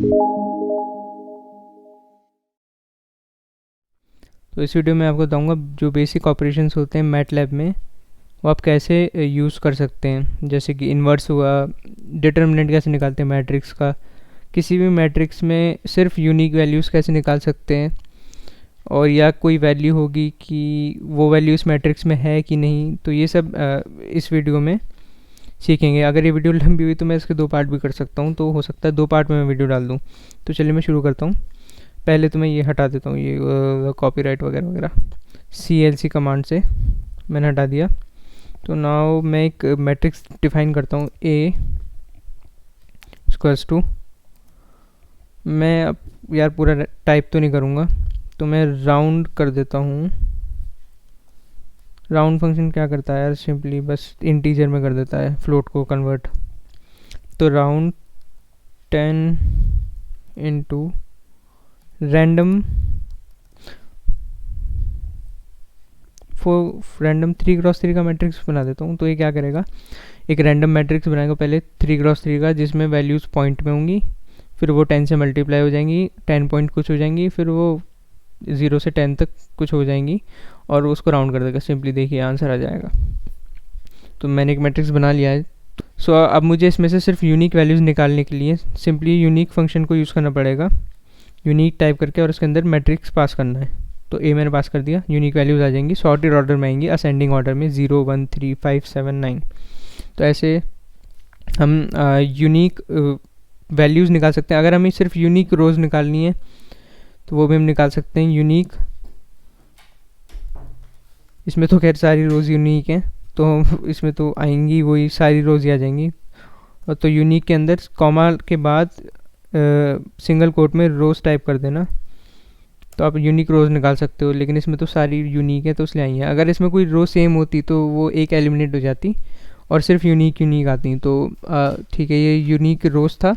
तो इस वीडियो में आपको बताऊंगा जो बेसिक ऑपरेशंस होते हैं मैटलैब में वो आप कैसे यूज़ कर सकते हैं। जैसे कि इन्वर्स हुआ, डिटर्मिनेंट कैसे निकालते हैं मैट्रिक्स का, किसी भी मैट्रिक्स में सिर्फ यूनिक वैल्यूज़ कैसे निकाल सकते हैं, और या कोई वैल्यू होगी कि वो वैल्यू इस मैट्रिक्स में है कि नहीं। तो ये सब इस वीडियो में सीखेंगे। अगर ये वीडियो लंबी हुई तो मैं इसके 2 पार्ट भी कर सकता हूँ, तो हो सकता है 2 पार्ट में मैं वीडियो डाल दूँ। तो चलिए मैं शुरू करता हूँ। पहले तो मैं ये हटा देता हूँ, ये कॉपीराइट वगैरह वगैरह CLC कमांड से मैंने हटा दिया। तो नाउ मैं एक मैट्रिक्स डिफाइन करता हूँ, A इक्वल्स टू, मैं अब यार पूरा टाइप तो नहीं करूँगा, तो मैं राउंड कर देता हूँ। राउंड फंक्शन क्या करता है यार, सिंपली बस इंटीजर में कर देता है, फ्लोट को कन्वर्ट। तो राउंड 10 इंटू रैंडम 3x3 का मैट्रिक्स बना देता हूँ। तो ये क्या करेगा, एक रैंडम मैट्रिक्स बनाएगा पहले 3x3 का, जिसमें वैल्यूज़ पॉइंट में होंगी, फिर वो 10 से मल्टीप्लाई हो जाएंगी, 10 पॉइंट कुछ हो जाएंगी, फिर वो 0 से 10 तक कुछ हो जाएंगी, और उसको राउंड कर देगा। सिंपली देखिए आंसर आ जाएगा। तो मैंने एक मैट्रिक्स बना लिया है। सो अब मुझे इसमें से सिर्फ यूनिक वैल्यूज़ निकालने के लिए सिंपली यूनिक फंक्शन को यूज़ करना पड़ेगा, यूनिक टाइप करके, और उसके अंदर मैट्रिक्स पास करना है। तो ए मैंने पास कर दिया, यूनिक वैल्यूज़ आ जाएंगी, सॉर्टेड ऑर्डर में आएंगी, असेंडिंग ऑर्डर में 0 1 3 5 7 9। तो ऐसे हम यूनिक वैल्यूज़ निकाल सकते हैं। अगर हमें सिर्फ यूनिक रोज़ निकालनी है तो वो भी हम निकाल सकते हैं यूनिक। इसमें तो खैर सारी रोज़ यूनिक हैं, तो इसमें तो आएंगी वही सारी रोज़ ही आ जाएंगी। और तो यूनिक के अंदर कॉमा के बाद सिंगल कोट में रोज़ टाइप कर देना, तो आप यूनिक रोज़ निकाल सकते हो। लेकिन इसमें तो सारी यूनिक है तो इसलिए आई है। अगर इसमें कोई रो सेम होती तो वो एक एलिमिनेट हो जाती और सिर्फ यूनिक आती। तो ठीक है, ये यूनिक रोज़ था।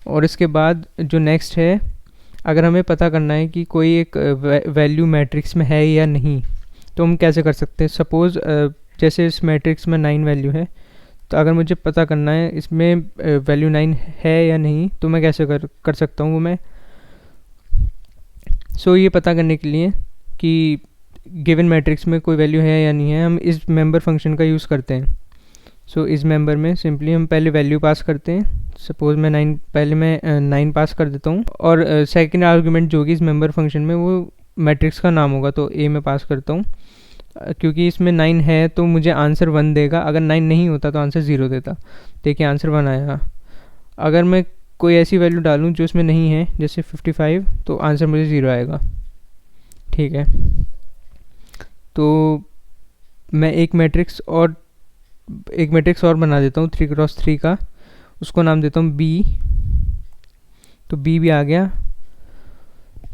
और इसके बाद जो नेक्स्ट है, अगर हमें पता करना है कि कोई एक वैल्यू मैट्रिक्स में है या नहीं, तो हम कैसे कर सकते हैं। सपोज़ जैसे इस मैट्रिक्स में 9 वैल्यू है, तो अगर मुझे पता करना है इसमें वैल्यू 9 है या नहीं, तो मैं कैसे कर सकता हूँ वो मैं। सो ये पता करने के लिए कि गिवन मैट्रिक्स में कोई वैल्यू है या नहीं है, हम इस मेंबर फंक्शन का यूज़ करते हैं। सो इस मेंबर में सिंपली हम पहले वैल्यू पास करते हैं। सपोज़ मैं 9 पास कर देता हूँ, और सेकंड आर्गुमेंट जो होगी इस मेंबर फंक्शन में वो मैट्रिक्स का नाम होगा, तो ए में पास करता हूँ। क्योंकि इसमें 9 है तो मुझे आंसर 1 देगा, अगर 9 नहीं होता तो आंसर 0 देता। देखिए आंसर 1 आया। अगर मैं कोई ऐसी वैल्यू डालूँ जो इसमें नहीं है, जैसे 55, तो आंसर मुझे 0 आएगा। ठीक है, तो मैं एक मैट्रिक्स और बना देता हूँ 3x3 का, उसको नाम देता हूँ B। तो B भी आ गया।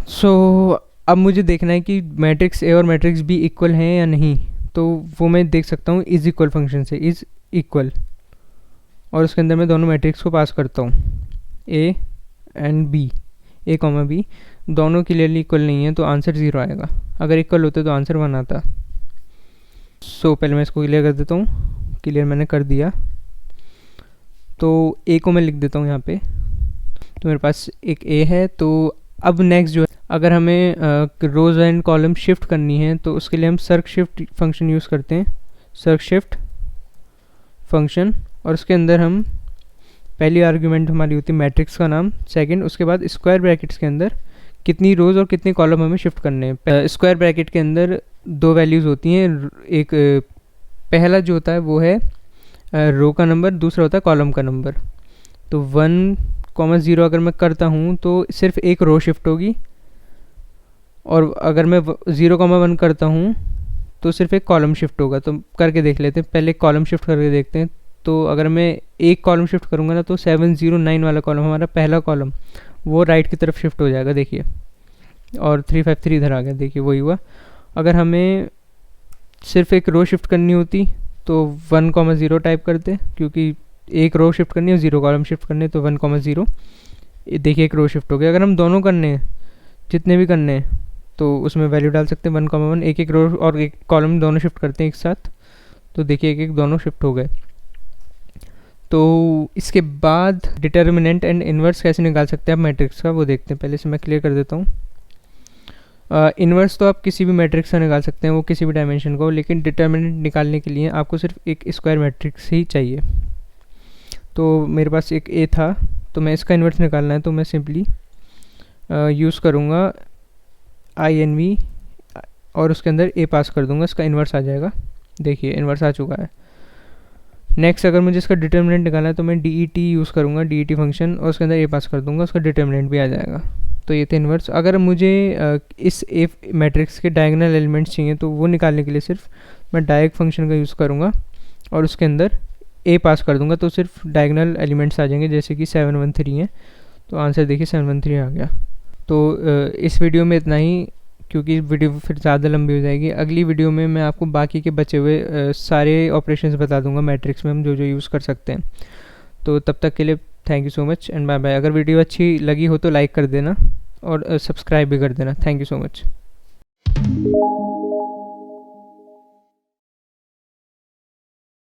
सो अब मुझे देखना है कि मैट्रिक्स A और मैट्रिक्स B इक्वल हैं या नहीं। तो वो मैं देख सकता हूँ इज़ इक्वल फंक्शन से, इज़ इक्वल, और उसके अंदर मैं दोनों मैट्रिक्स को पास करता हूँ, A and B, A comma B दोनों क्लियरली इक्वल नहीं है तो आंसर 0 आएगा। अगर इक्वल होते तो आंसर 1 आता। सो पहले मैं इसको क्लियर कर देता हूँ। क्लियर मैंने कर दिया। तो A को मैं लिख देता हूँ यहाँ पे। तो मेरे पास एक A है। तो अब नेक्स्ट जो है, अगर हमें रोज़ एंड कॉलम शिफ्ट करनी है तो उसके लिए हम सर्क शिफ्ट फंक्शन यूज़ करते हैं, सर्क शिफ्ट फंक्शन। और उसके अंदर हम पहली आर्गुमेंट हमारी होती है मैट्रिक्स का नाम, सेकंड उसके बाद स्क्वायर ब्रैकेट्स के अंदर कितनी रोज़ और कितने कॉलम हमें शिफ्ट करने हैं। स्क्वायर ब्रैकेट के अंदर 2 वैल्यूज़ होती हैं, एक पहला जो होता है वो है रो का नंबर, दूसरा होता है कॉलम का नंबर। तो 1,0 अगर मैं करता हूँ तो सिर्फ एक रो शिफ्ट होगी, और अगर मैं 0,1 करता हूँ तो सिर्फ एक कॉलम शिफ्ट होगा। तो करके देख लेते हैं, पहले कॉलम शिफ्ट करके देखते हैं। तो अगर मैं एक कॉलम शिफ्ट करूँगा ना, तो 709 वाला कॉलम, हमारा पहला कॉलम, वो राइट की तरफ शिफ्ट हो जाएगा, देखिए। और 353 इधर आ गया, देखिए वही हुआ। अगर हमें सिर्फ एक रो शिफ्ट करनी होती तो 1,0 टाइप करते, क्योंकि एक रो शिफ्ट करनी है, 0 कॉलम शिफ्ट करने, तो 1,0। देखिए एक रो शिफ्ट हो गया। अगर हम दोनों करने हैं, जितने भी करने हैं, तो उसमें वैल्यू डाल सकते हैं 1,1। एक रो और एक कॉलम दोनों शिफ्ट करते हैं एक साथ, तो देखिए एक दोनों शिफ्ट हो गए। तो इसके बाद डिटर्मिनेंट एंड इन्वर्स कैसे निकाल सकते हैं आप मैट्रिक्स का, वो देखते हैं। पहले से मैं क्लियर कर देता हूँ। इन्वर्स तो आप किसी भी मैट्रिक्स का निकाल सकते हैं, वो किसी भी डायमेंशन को, लेकिन डिटर्मिनेंट निकालने के लिए आपको सिर्फ एक स्क्वायर मैट्रिक्स ही चाहिए। तो मेरे पास एक ए था, तो मैं इसका इन्वर्स निकालना है, तो मैं सिंपली यूज़ करूँगा INV और उसके अंदर ए पास कर दूंगा, इसका इन्वर्स आ जाएगा। देखिए इन्वर्स आ चुका है। नेक्स्ट अगर मुझे इसका डिटर्मिनेंट निकालना है तो मैं DET यूज़ करूँगा, DET फंक्शन, और उसके अंदर ए पास कर दूंगा, उसका डिटर्मिनेंट भी आ जाएगा। तो ये थे इन्वर्स। अगर मुझे इस ए मैट्रिक्स के डायगोनल एलिमेंट्स चाहिए तो वो निकालने के लिए सिर्फ मैं डायग फंक्शन का यूज़ करूँगा और उसके अंदर ए पास कर दूंगा, तो सिर्फ डायगोनल एलिमेंट्स आ जाएंगे, जैसे कि 7 1 3 है। तो आंसर देखिए 7 1 3 आ गया। तो इस वीडियो में इतना ही, क्योंकि वीडियो फिर ज़्यादा लंबी हो जाएगी। अगली वीडियो में मैं आपको बाकी के बचे हुए सारे ऑपरेशंस बता दूंगा मैट्रिक्स में हम जो जो यूज़ कर सकते हैं। तो तब तक के लिए thank you so much and bye bye. अगर वीडियो अच्छी लगी हो तो लाइक कर देना और सब्सक्राइब भी कर देना। Thank you so much.